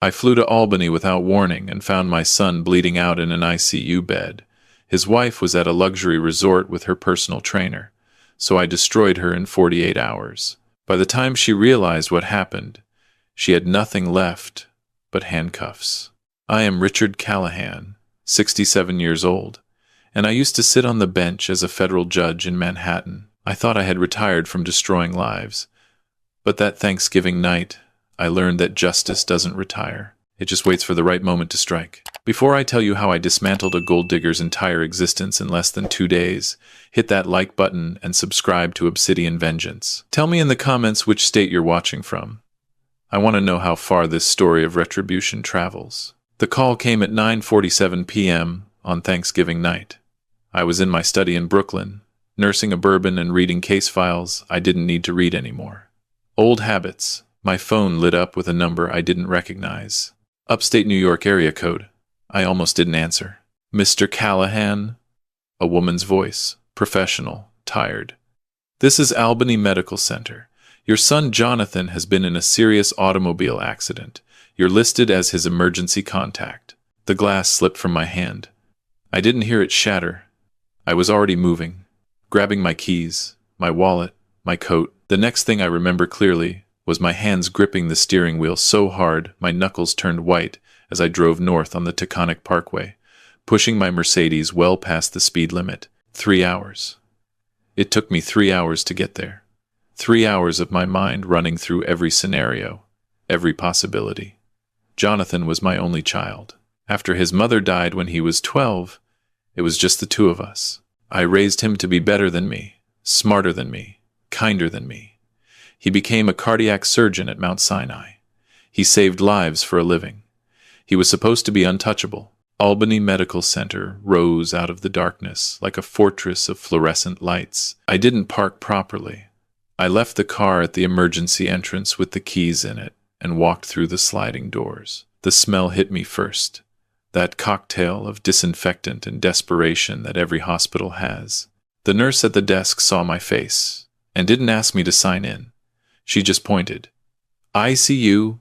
I flew to Albany without warning and found my son bleeding out in an ICU bed. His wife was at a luxury resort with her personal trainer, so I destroyed her in 48 hours. By the time she realized what happened, she had nothing left but handcuffs. I am Richard Callahan, 67 years old, and I used to sit on the bench as a federal judge in Manhattan. I thought I had retired from destroying lives, but that Thanksgiving night, I learned that justice doesn't retire. It just waits for the right moment to strike. Before I tell you how I dismantled a gold digger's entire existence in less than 2 days, hit that like button and subscribe to Obsidian Vengeance. Tell me in the comments which state you're watching from. I want to know how far this story of retribution travels. The call came at 9:47 p.m. on Thanksgiving night. I was in my study in Brooklyn, nursing a bourbon and reading case files I didn't need to read anymore. Old habits. My phone lit up with a number I didn't recognize. Upstate New York area code. I almost didn't answer. Mr. Callahan? A woman's voice. Professional. Tired. This is Albany Medical Center. Your son Jonathan has been in a serious automobile accident. You're listed as his emergency contact. The glass slipped from my hand. I didn't hear it shatter. I was already moving, grabbing my keys, my wallet, my coat. The next thing I remember clearly was my hands gripping the steering wheel so hard my knuckles turned white as I drove north on the Taconic Parkway, pushing my Mercedes well past the speed limit. 3 hours. It took me 3 hours to get there. 3 hours of my mind running through every scenario, every possibility. Jonathan was my only child. After his mother died when he was 12, it was just the two of us. I raised him to be better than me, smarter than me, kinder than me. He became a cardiac surgeon at Mount Sinai. He saved lives for a living. He was supposed to be untouchable. Albany Medical Center rose out of the darkness like a fortress of fluorescent lights. I didn't park properly. I left the car at the emergency entrance with the keys in it and walked through the sliding doors. The smell hit me first. That cocktail of disinfectant and desperation that every hospital has. The nurse at the desk saw my face and didn't ask me to sign in. She just pointed. ICU,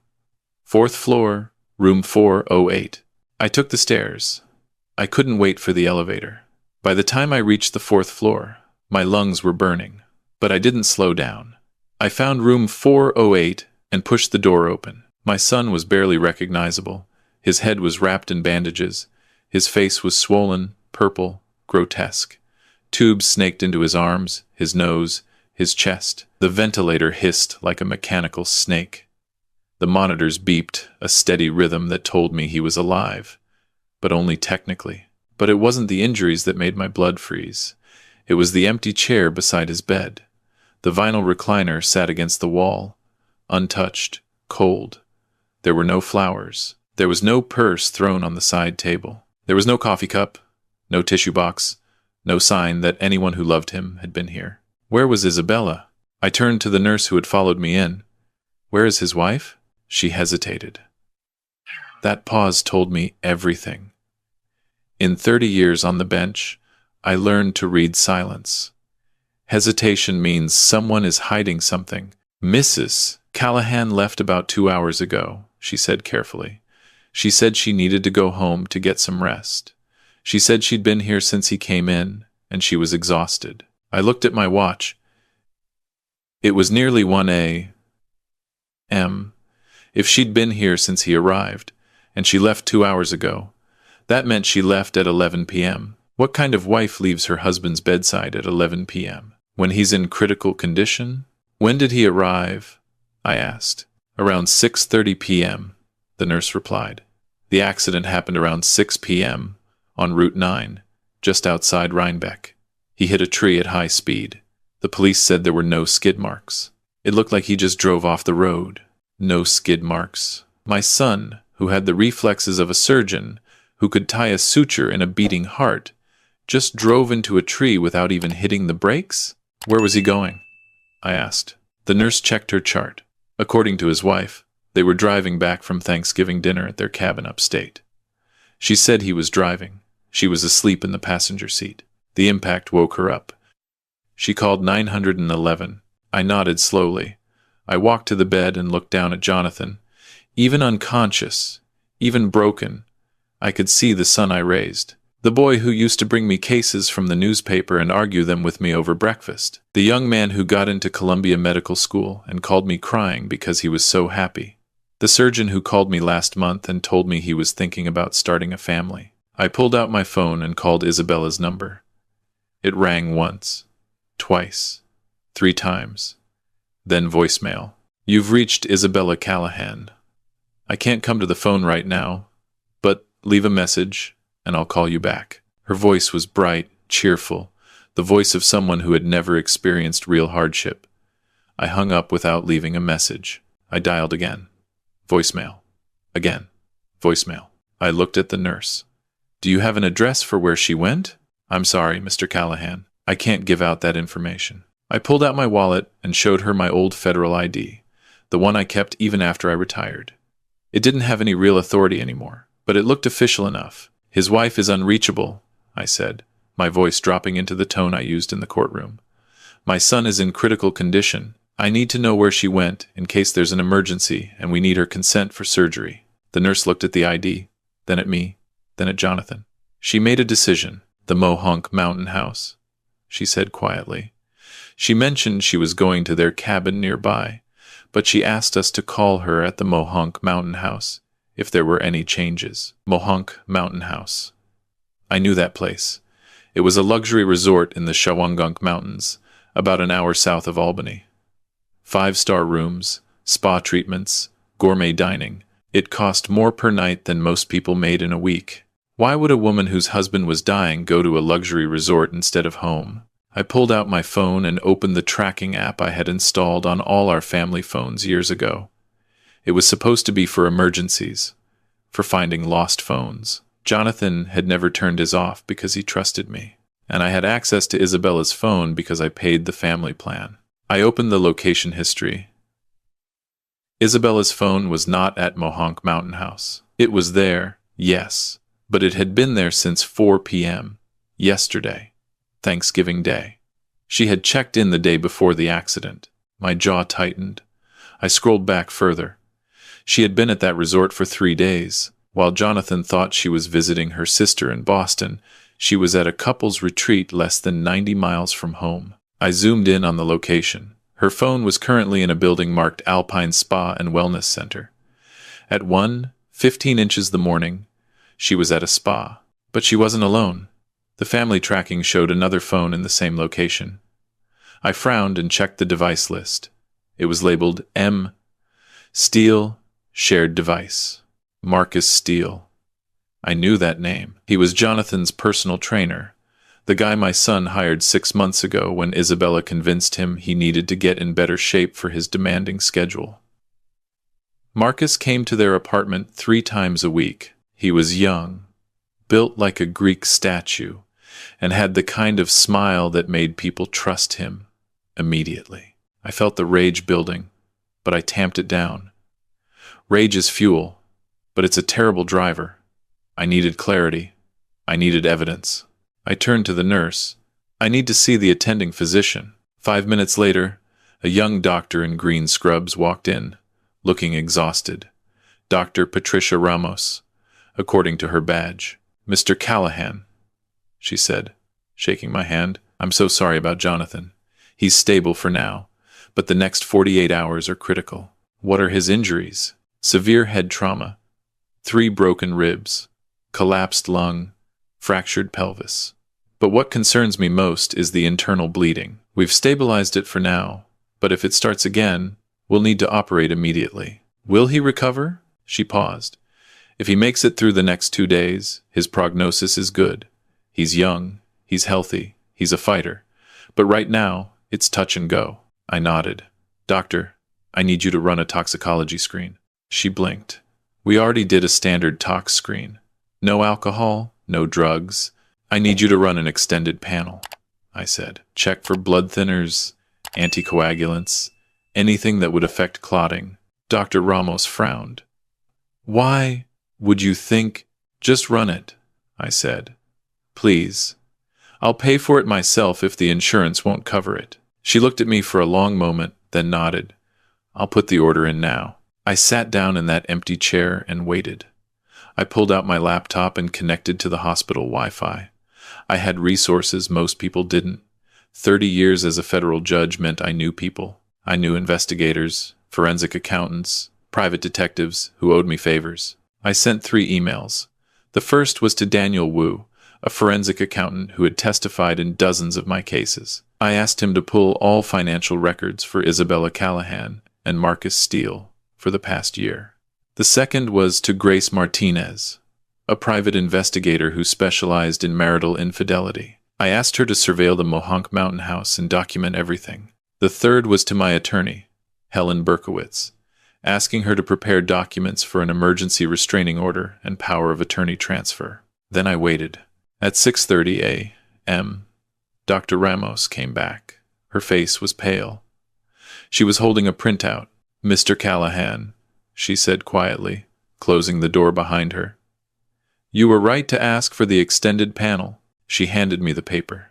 4th floor, room 408. I took the stairs. I couldn't wait for the elevator. By the time I reached the 4th floor, my lungs were burning, but I didn't slow down. I found room 408 and pushed the door open. My son was barely recognizable. His head was wrapped in bandages. His face was swollen, purple, grotesque. Tubes snaked into his arms, his nose, his chest. The ventilator hissed like a mechanical snake. The monitors beeped, a steady rhythm that told me he was alive, but only technically. But it wasn't the injuries that made my blood freeze. It was the empty chair beside his bed. The vinyl recliner sat against the wall, untouched, cold. There were no flowers. There was no purse thrown on the side table. There was no coffee cup, no tissue box, no sign that anyone who loved him had been here. Where was Isabella? I turned to the nurse who had followed me in. Where is his wife? She hesitated. That pause told me everything. In 30 years on the bench, I learned to read silence. Hesitation means someone is hiding something. Mrs. Callahan left about 2 hours ago, she said carefully. She said she needed to go home to get some rest. She said she'd been here since he came in, and she was exhausted. I looked at my watch. It was nearly 1 a.m. If she'd been here since he arrived, and she left 2 hours ago, that meant she left at 11 p.m. What kind of wife leaves her husband's bedside at 11 p.m.? When he's in critical condition? When did he arrive? I asked. Around 6:30 p.m., the nurse replied. The accident happened around 6 p.m. on Route 9, just outside Rhinebeck. He hit a tree at high speed. The police said there were no skid marks. It looked like he just drove off the road. No skid marks. My son, who had the reflexes of a surgeon, who could tie a suture in a beating heart, just drove into a tree without even hitting the brakes? Where was he going? I asked. The nurse checked her chart. According to his wife, they were driving back from Thanksgiving dinner at their cabin upstate. She said he was driving. She was asleep in the passenger seat. The impact woke her up. She called 911. I nodded slowly. I walked to the bed and looked down at Jonathan. Even unconscious, even broken, I could see the son I raised. The boy who used to bring me cases from the newspaper and argue them with me over breakfast. The young man who got into Columbia Medical School and called me crying because he was so happy. The surgeon who called me last month and told me he was thinking about starting a family. I pulled out my phone and called Isabella's number. It rang once, twice, 3 times. Then voicemail. You've reached Isabella Callahan. I can't come to the phone right now, but leave a message and I'll call you back. Her voice was bright, cheerful, the voice of someone who had never experienced real hardship. I hung up without leaving a message. I dialed again. Voicemail. Again. Voicemail. I looked at the nurse. Do you have an address for where she went? I'm sorry, Mr. Callahan. I can't give out that information. I pulled out my wallet and showed her my old federal ID, the one I kept even after I retired. It didn't have any real authority anymore, but it looked official enough. His wife is unreachable, I said, my voice dropping into the tone I used in the courtroom. My son is in critical condition. I need to know where she went in case there's an emergency and we need her consent for surgery. The nurse looked at the ID, then at me, then at Jonathan. She made a decision. The Mohonk Mountain House, she said quietly. She mentioned she was going to their cabin nearby, but she asked us to call her at the Mohonk Mountain House if there were any changes. Mohonk Mountain House. I knew that place. It was a luxury resort in the Shawangunk Mountains, about an hour south of Albany. 5-star rooms, spa treatments, gourmet dining. It cost more per night than most people made in a week. Why would a woman whose husband was dying go to a luxury resort instead of home? I pulled out my phone and opened the tracking app I had installed on all our family phones years ago. It was supposed to be for emergencies, for finding lost phones. Jonathan had never turned his off because he trusted me, and I had access to Isabella's phone because I paid the family plan. I opened the location history. Isabella's phone was not at Mohonk Mountain House. It was there, yes, but it had been there since 4 p.m. yesterday, Thanksgiving Day. She had checked in the day before the accident. My jaw tightened. I scrolled back further. She had been at that resort for 3 days. While Jonathan thought she was visiting her sister in Boston, she was at a couple's retreat less than 90 miles from home. I zoomed in on the location. Her phone was currently in a building marked Alpine Spa and Wellness Center. At 1:15 inches the morning, she was at a spa. But she wasn't alone. The family tracking showed another phone in the same location. I frowned and checked the device list. It was labeled M. Steele, shared device. Marcus Steele. I knew that name. He was Jonathan's personal trainer, the guy my son hired 6 months ago when Isabella convinced him he needed to get in better shape for his demanding schedule. Marcus came to their apartment 3 times a week. He was young, built like a Greek statue, and had the kind of smile that made people trust him immediately. I felt the rage building, but I tamped it down. Rage is fuel, but it's a terrible driver. I needed clarity. I needed evidence. I turned to the nurse. I need to see the attending physician. 5 minutes later, a young doctor in green scrubs walked in, looking exhausted. Dr. Patricia Ramos, according to her badge. Mr. Callahan, she said, shaking my hand. I'm so sorry about Jonathan. He's stable for now, but the next 48 hours are critical. What are his injuries? Severe head trauma, 3 broken ribs, collapsed lung, fractured pelvis. But what concerns me most is the internal bleeding. We've stabilized it for now, but if it starts again, we'll need to operate immediately. Will he recover? She paused. If he makes it through the next 2 days, his prognosis is good. He's young, he's healthy, he's a fighter. But right now, it's touch and go. I nodded. Doctor, I need you to run a toxicology screen. She blinked. We already did a standard tox screen. No alcohol, no drugs. I need you to run an extended panel, I said. Check for blood thinners, anticoagulants, anything that would affect clotting. Dr. Ramos frowned. Why would you think? Just run it, I said. Please. I'll pay for it myself if the insurance won't cover it. She looked at me for a long moment, then nodded. I'll put the order in now. I sat down in that empty chair and waited. I pulled out my laptop and connected to the hospital Wi-Fi. I had resources most people didn't. 30 years as a federal judge meant I knew people. I knew investigators, forensic accountants, private detectives who owed me favors. I sent 3 emails. The first was to Daniel Wu, a forensic accountant who had testified in dozens of my cases. I asked him to pull all financial records for Isabella Callahan and Marcus Steele for the past year. The second was to Grace Martinez, a private investigator who specialized in marital infidelity. I asked her to surveil the Mohonk Mountain House and document everything. The third was to my attorney, Helen Berkowitz, asking her to prepare documents for an emergency restraining order and power of attorney transfer. Then I waited. At 6:30 a.m., Dr. Ramos came back. Her face was pale. She was holding a printout. "Mr. Callahan," she said quietly, closing the door behind her. "You were right to ask for the extended panel." She handed me the paper.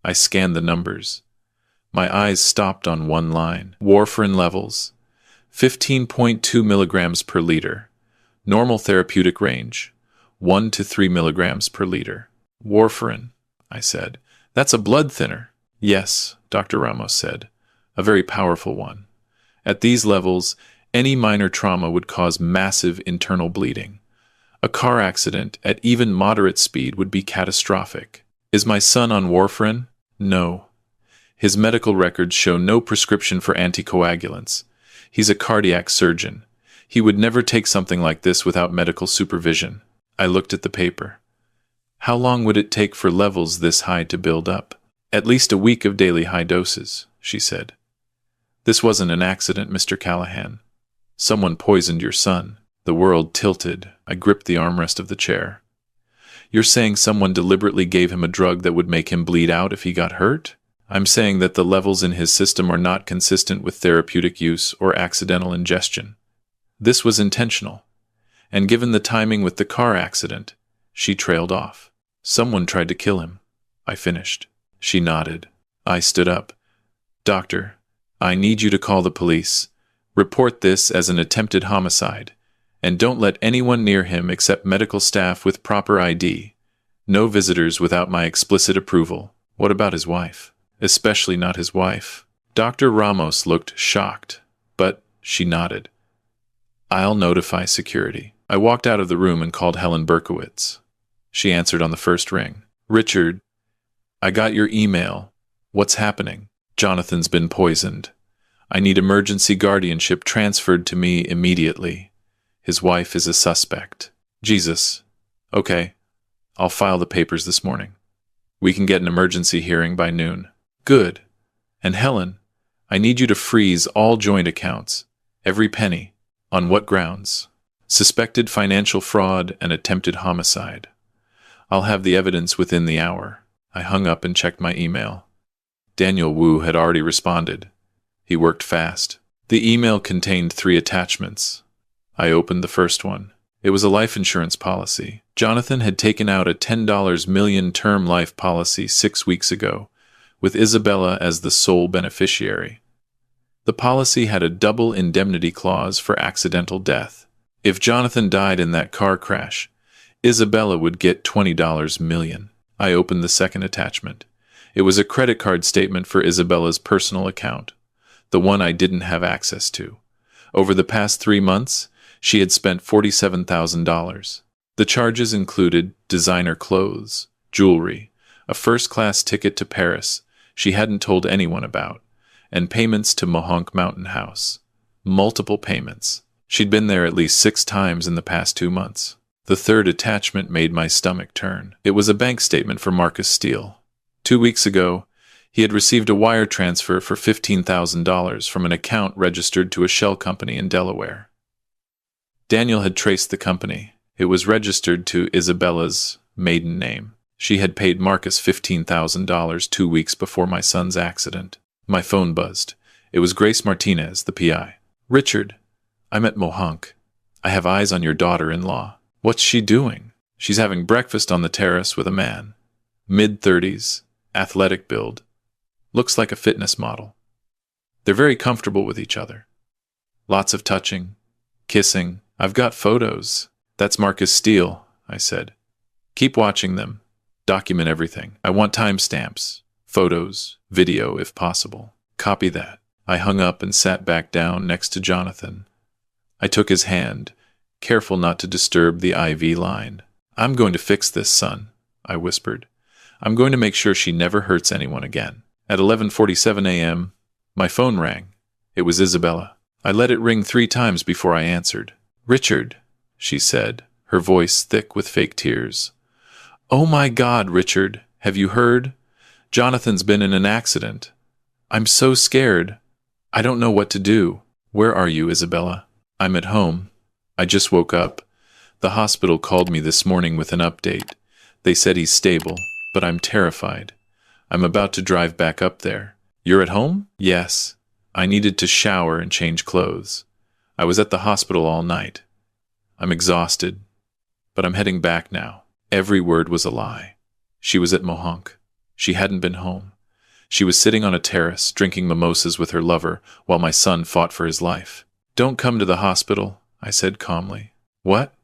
I scanned the numbers. My eyes stopped on one line. Warfarin levels, 15.2 milligrams per liter. Normal therapeutic range, 1 to 3 milligrams per liter. Warfarin, I said. "That's a blood thinner." "Yes," Dr. Ramos said. "A very powerful one. At these levels, any minor trauma would cause massive internal bleeding. A car accident at even moderate speed would be catastrophic." "Is my son on warfarin?" "No. His medical records show no prescription for anticoagulants. He's a cardiac surgeon. He would never take something like this without medical supervision." I looked at the paper. "How long would it take for levels this high to build up?" "At least a week of daily high doses," she said. "This wasn't an accident, Mr. Callahan. Someone poisoned your son." The world tilted. I gripped the armrest of the chair. "You're saying someone deliberately gave him a drug that would make him bleed out if he got hurt?" "I'm saying that the levels in his system are not consistent with therapeutic use or accidental ingestion. This was intentional. And given the timing with the car accident," she trailed off. "Someone tried to kill him," I finished. She nodded. I stood up. "Doctor, I need you to call the police. Report this as an attempted homicide. And don't let anyone near him except medical staff with proper ID. No visitors without my explicit approval." "What about his wife?" "Especially not his wife." Dr. Ramos looked shocked, but she nodded. "I'll notify security." I walked out of the room and called Helen Berkowitz. She answered on the first ring. "Richard, I got your email. What's happening?" "Jonathan's been poisoned. I need emergency guardianship transferred to me immediately. His wife is a suspect." "Jesus. Okay. I'll file the papers this morning. We can get an emergency hearing by noon." "Good. And Helen, I need you to freeze all joint accounts. Every penny. On what grounds?" "Suspected financial fraud and attempted homicide. I'll have the evidence within the hour." I hung up and checked my email. Daniel Wu had already responded. He worked fast. The email contained 3 attachments. I opened the first one. It was a life insurance policy. Jonathan had taken out a $10 million term life policy 6 weeks ago, with Isabella as the sole beneficiary. The policy had a double indemnity clause for accidental death. If Jonathan died in that car crash, Isabella would get $20 million. I opened the second attachment. It was a credit card statement for Isabella's personal account, the one I didn't have access to. Over the past 3 months, she had spent $47,000. The charges included designer clothes, jewelry, a first-class ticket to Paris she hadn't told anyone about, and payments to Mohonk Mountain House. Multiple payments. She'd been there at least 6 times in the past 2 months. The third attachment made my stomach turn. It was a bank statement for Marcus Steele. 2 weeks ago, he had received a wire transfer for $15,000 from an account registered to a shell company in Delaware. Daniel had traced the company. It was registered to Isabella's maiden name. She had paid Marcus $15,000 2 weeks before my son's accident. My phone buzzed. It was Grace Martinez, the PI. "Richard, I'm at Mohonk. I have eyes on your daughter-in-law." "What's she doing?" "She's having breakfast on the terrace with a man. Mid-30s, athletic build. Looks like a fitness model. They're very comfortable with each other. Lots of touching, Kissing. I've got photos. That's Marcus Steele, I said. Keep watching them. Document everything. I want timestamps. Photos. Video, if possible. Copy that. I hung up and sat back down next to Jonathan. I took his hand, careful not to disturb the IV line. I'm going to fix this, son, I whispered. I'm going to make sure she never hurts anyone again. At 11:47 a.m., my phone rang. It was Isabella. I let it ring 3 times before I answered. Richard, she said, her voice thick with fake tears. Oh my God, Richard, have you heard? Jonathan's been in an accident. I'm so scared. I don't know what to do. Where are you, Isabella? I'm at home. I just woke up. The hospital called me this morning with an update. They said he's stable, but I'm terrified. I'm about to drive back up there. You're at home? Yes. I needed to shower and change clothes. I was at the hospital all night. I'm exhausted, but I'm heading back now. Every word was a lie. She was at Mohonk. She hadn't been home. She was sitting on a terrace, drinking mimosas with her lover, while my son fought for his life. Don't come to the hospital, I said calmly. What?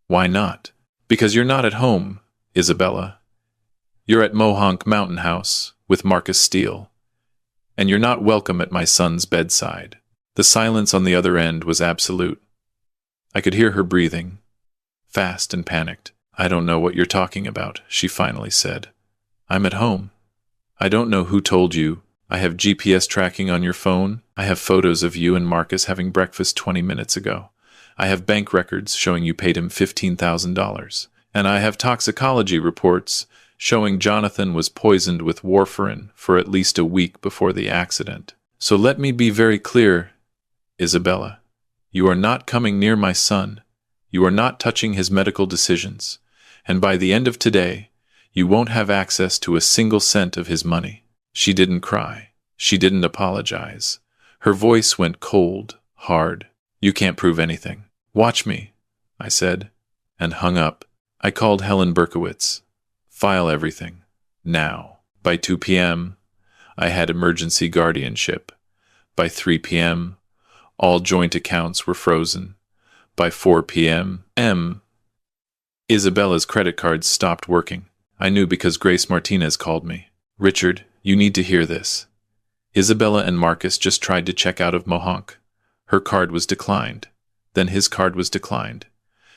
Why not? Because you're not at home, Isabella. You're at Mohonk Mountain House with Marcus Steele. And you're not welcome at my son's bedside. The silence on the other end was absolute. I could hear her breathing, fast and panicked. I don't know what you're talking about, she finally said. I'm at home. I don't know who told you. I have GPS tracking on your phone. I have photos of you and Marcus having breakfast 20 minutes ago. I have bank records showing you paid him $15,000. And I have toxicology reports showing Jonathan was poisoned with warfarin for at least a week before the accident. So let me be very clear, Isabella. You are not coming near my son. You are not touching his medical decisions. And by the end of today, you won't have access to a single cent of his money. She didn't cry. She didn't apologize. Her voice went cold, hard. You can't prove anything. Watch me, I said, and hung up. I called Helen Berkowitz. File everything. Now. By 2 p.m., I had emergency guardianship. By 3 p.m., all joint accounts were frozen. By 4 p.m., Isabella's credit cards stopped working. I knew because Grace Martinez called me. Richard, you need to hear this. Isabella and Marcus just tried to check out of Mohonk. Her card was declined. Then his card was declined.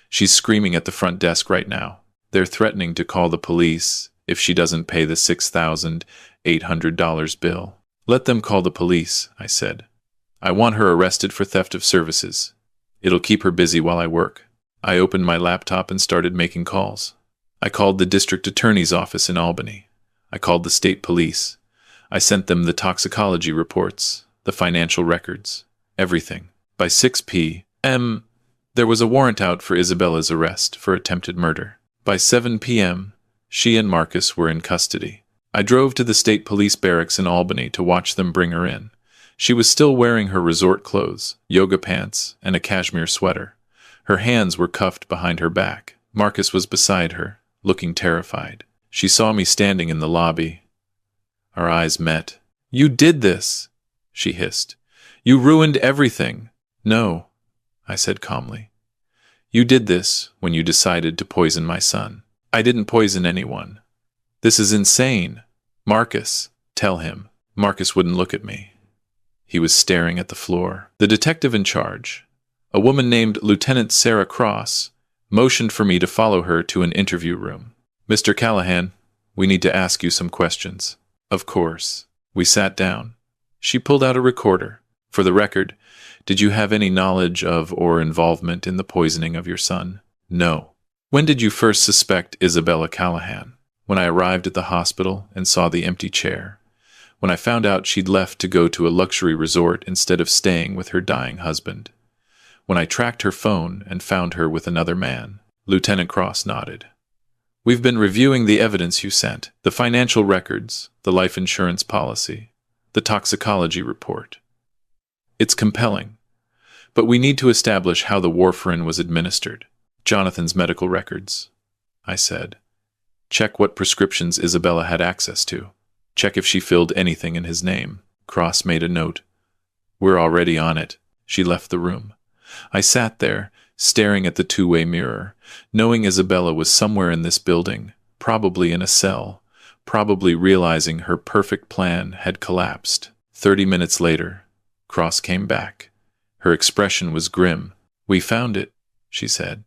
She's screaming at the front desk right now. They're threatening to call the police if she doesn't pay the $6,800 bill. Let them call the police, I said. I want her arrested for theft of services. It'll keep her busy while I work. I opened my laptop and started making calls. I called the district attorney's office in Albany. I called the state police. I sent them the toxicology reports, the financial records, everything. By 6 p.m., there was a warrant out for Isabella's arrest for attempted murder. By 7 p.m., she and Marcus were in custody. I drove to the state police barracks in Albany to watch them bring her in. She was still wearing her resort clothes, yoga pants, and a cashmere sweater. Her hands were cuffed behind her back. Marcus was beside her, looking terrified. She saw me standing in the lobby. Our eyes met. You did this, she hissed. You ruined everything. No, I said calmly. You did this when you decided to poison my son. I didn't poison anyone. This is insane. Marcus, tell him. Marcus wouldn't look at me. He was staring at the floor. The detective in charge, a woman named Lieutenant Sarah Cross, motioned for me to follow her to an interview room. Mr. Callahan, we need to ask you some questions. Of course. We sat down. She pulled out a recorder. For the record, did you have any knowledge of or involvement in the poisoning of your son? No. When did you first suspect Isabella Callahan? When I arrived at the hospital and saw the empty chair. When I found out she'd left to go to a luxury resort instead of staying with her dying husband. When I tracked her phone and found her with another man. Lieutenant Cross nodded. We've been reviewing the evidence you sent, the financial records, the life insurance policy, the toxicology report. It's compelling, but we need to establish how the warfarin was administered. Jonathan's medical records, I said. Check what prescriptions Isabella had access to. Check if she filled anything in his name. Cross made a note. We're already on it. She left the room. I sat there, staring at the two-way mirror, knowing Isabella was somewhere in this building, probably in a cell, probably realizing her perfect plan had collapsed. 30 minutes later, Cross came back. Her expression was grim. "We found it," she said.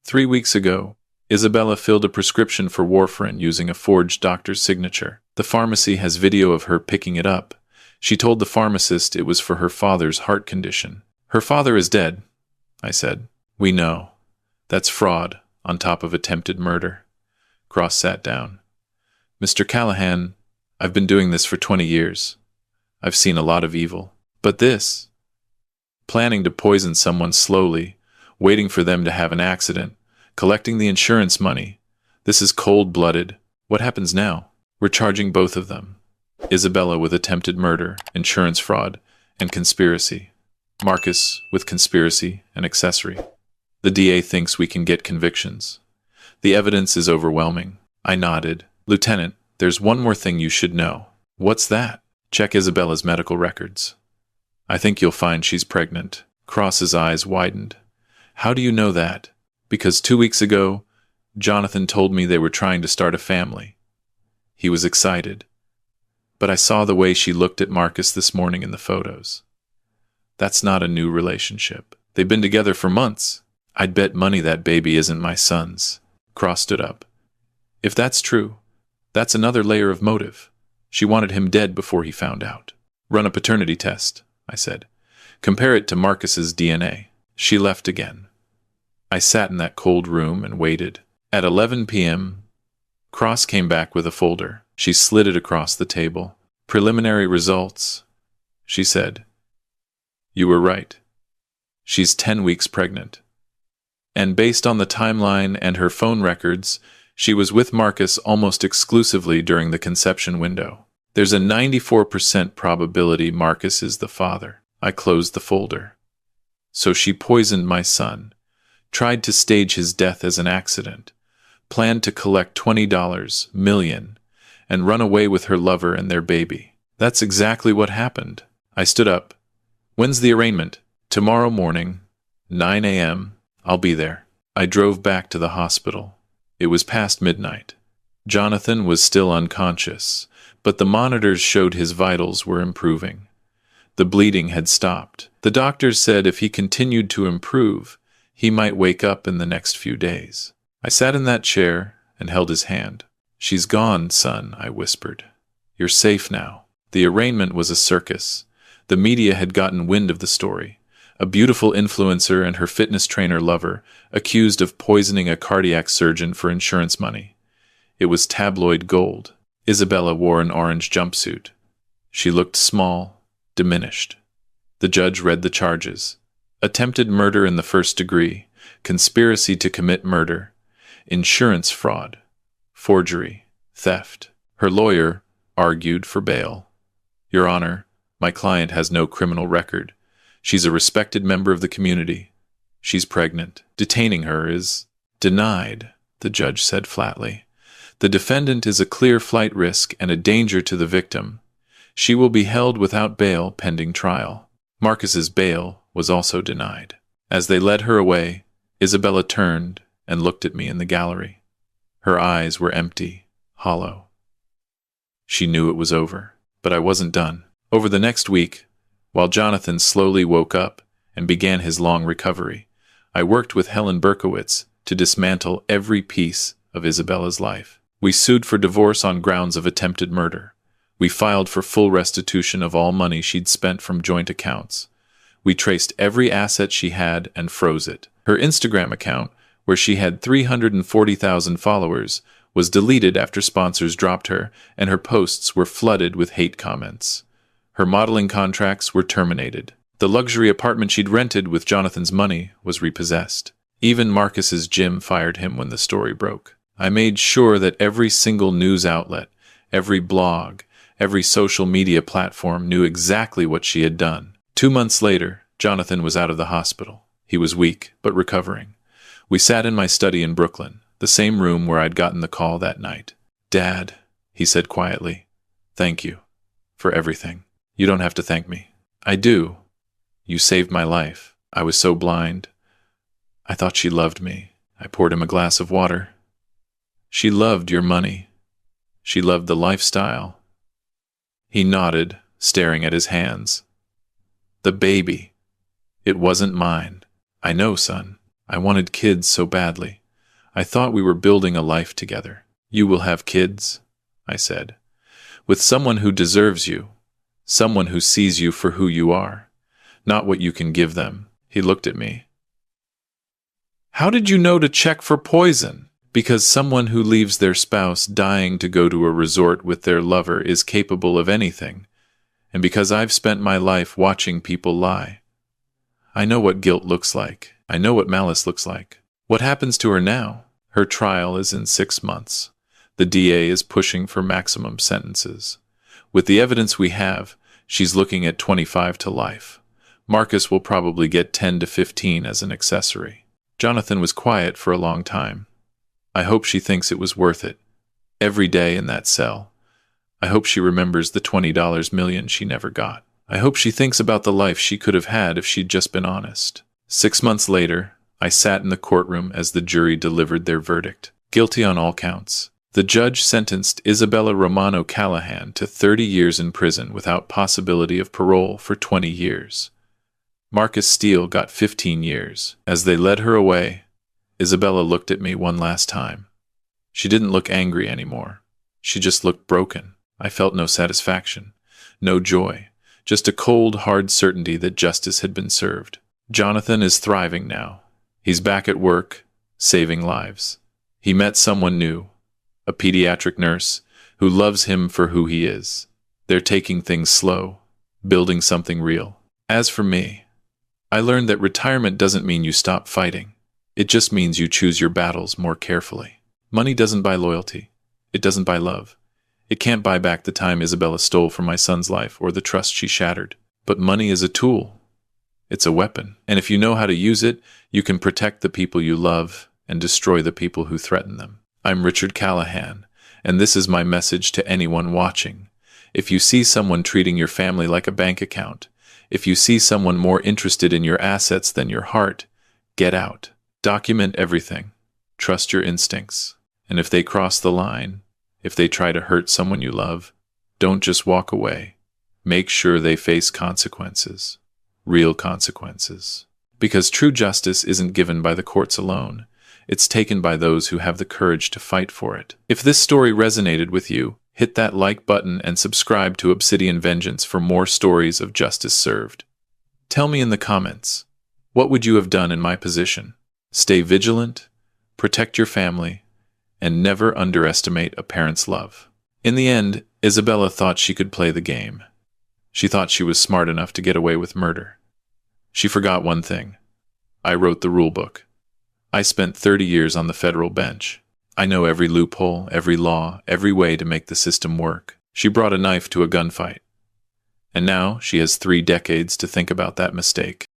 3 weeks ago, Isabella filled a prescription for warfarin using a forged doctor's signature. The pharmacy has video of her picking it up. She told the pharmacist it was for her father's heart condition. "Her father is dead," I said. "We know. That's fraud on top of attempted murder." Cross sat down. "Mr. Callahan, I've been doing this for 20 years. I've seen a lot of evil. But this, planning to poison someone slowly, waiting for them to have an accident, collecting the insurance money, this is cold-blooded. What happens now? We're charging both of them. Isabella with attempted murder, insurance fraud, and conspiracy. Marcus with conspiracy and accessory. The DA thinks we can get convictions. The evidence is overwhelming." I nodded. "Lieutenant, there's one more thing you should know." "What's that?" "Check Isabella's medical records. I think you'll find she's pregnant." Cross's eyes widened. "How do you know that?" "Because 2 weeks ago, Jonathan told me they were trying to start a family." He was excited. "But I saw the way she looked at Marcus this morning in the photos. That's not a new relationship. They've been together for months. I'd bet money that baby isn't my son's." Cross stood up. "If that's true, that's another layer of motive. She wanted him dead before he found out." "Run a paternity test," I said. "Compare it to Marcus's DNA." She left again. I sat in that cold room and waited. At 11 p.m., Cross came back with a folder. She slid it across the table. "Preliminary results," she said. "You were right. She's 10 weeks pregnant. And based on the timeline and her phone records, she was with Marcus almost exclusively during the conception window. There's a 94% probability Marcus is the father." I closed the folder. "So she poisoned my son, tried to stage his death as an accident, planned to collect $20 million, and run away with her lover and their baby." "That's exactly what happened." I stood up. "When's the arraignment?" "Tomorrow morning, 9 a.m. I'll be there." I drove back to the hospital. It was past midnight. Jonathan was still unconscious, but the monitors showed his vitals were improving. The bleeding had stopped. The doctors said if he continued to improve, he might wake up in the next few days. I sat in that chair and held his hand. "She's gone, son," I whispered. "You're safe now." The arraignment was a circus. The media had gotten wind of the story. A beautiful influencer and her fitness trainer lover accused of poisoning a cardiac surgeon for insurance money. It was tabloid gold. Isabella wore an orange jumpsuit. She looked small, diminished. The judge read the charges. Attempted murder in the first degree, conspiracy to commit murder, insurance fraud, forgery, theft. Her lawyer argued for bail. "Your Honor, my client has no criminal record. She's a respected member of the community. She's pregnant. Detaining her is denied," the judge said flatly. "The defendant is a clear flight risk and a danger to the victim. She will be held without bail pending trial." Marcus's bail was also denied. As they led her away, Isabella turned and looked at me in the gallery. Her eyes were empty, hollow. She knew it was over, but I wasn't done. Over the next week, while Jonathan slowly woke up and began his long recovery, I worked with Helen Berkowitz to dismantle every piece of Isabella's life. We sued for divorce on grounds of attempted murder. We filed for full restitution of all money she'd spent from joint accounts. We traced every asset she had and froze it. Her Instagram account, where she had 340,000 followers, was deleted after sponsors dropped her, and her posts were flooded with hate comments. Her modeling contracts were terminated. The luxury apartment she'd rented with Jonathan's money was repossessed. Even Marcus's gym fired him when the story broke. I made sure that every single news outlet, every blog, every social media platform knew exactly what she had done. 2 months later, Jonathan was out of the hospital. He was weak, but recovering. We sat in my study in Brooklyn, the same room where I'd gotten the call that night. "Dad," he said quietly, "thank you for everything." "You don't have to thank me." "I do. You saved my life." I was so blind. I thought she loved me. I poured him a glass of water. She loved your money. She loved the lifestyle. He nodded, staring at his hands. The baby. It wasn't mine. I know, son. I wanted kids so badly. I thought we were building a life together. You will have kids, I said, with someone who deserves you, someone who sees you for who you are, not what you can give them. He looked at me. How did you know to check for poison? Because someone who leaves their spouse dying to go to a resort with their lover is capable of anything, and because I've spent my life watching people lie. I know what guilt looks like. I know what malice looks like. What happens to her now? Her trial is in 6 months. The DA is pushing for maximum sentences. With the evidence we have, she's looking at 25 to life. Marcus will probably get 10 to 15 as an accessory. Jonathan was quiet for a long time. I hope she thinks it was worth it. Every day in that cell. I hope she remembers the $20 million she never got. I hope she thinks about the life she could have had if she'd just been honest. 6 months later, I sat in the courtroom as the jury delivered their verdict. Guilty on all counts. The judge sentenced Isabella Romano Callahan to 30 years in prison without possibility of parole for 20 years. Marcus Steele got 15 years. As they led her away, Isabella looked at me one last time. She didn't look angry anymore. She just looked broken. I felt no satisfaction, no joy, just a cold, hard certainty that justice had been served. Jonathan is thriving now. He's back at work, saving lives. He met someone new, a pediatric nurse, who loves him for who he is. They're taking things slow, building something real. As for me, I learned that retirement doesn't mean you stop fighting. It just means you choose your battles more carefully. Money doesn't buy loyalty. It doesn't buy love. It can't buy back the time Isabella stole from my son's life or the trust she shattered. But money is a tool. It's a weapon. And if you know how to use it, you can protect the people you love and destroy the people who threaten them. I'm Richard Callahan, and this is my message to anyone watching. If you see someone treating your family like a bank account, if you see someone more interested in your assets than your heart, get out. Document everything. Trust your instincts. And if they cross the line, if they try to hurt someone you love, don't just walk away. Make sure they face consequences. Real consequences. Because true justice isn't given by the courts alone. It's taken by those who have the courage to fight for it. If this story resonated with you, hit that like button and subscribe to Obsidian Vengeance for more stories of justice served. Tell me in the comments, what would you have done in my position? Stay vigilant, protect your family, and never underestimate a parent's love. In the end, Isabella thought she could play the game. She thought she was smart enough to get away with murder. She forgot one thing. I wrote the rule book. I spent 30 years on the federal bench. I know every loophole, every law, every way to make the system work. She brought a knife to a gunfight. And now she has 3 decades to think about that mistake.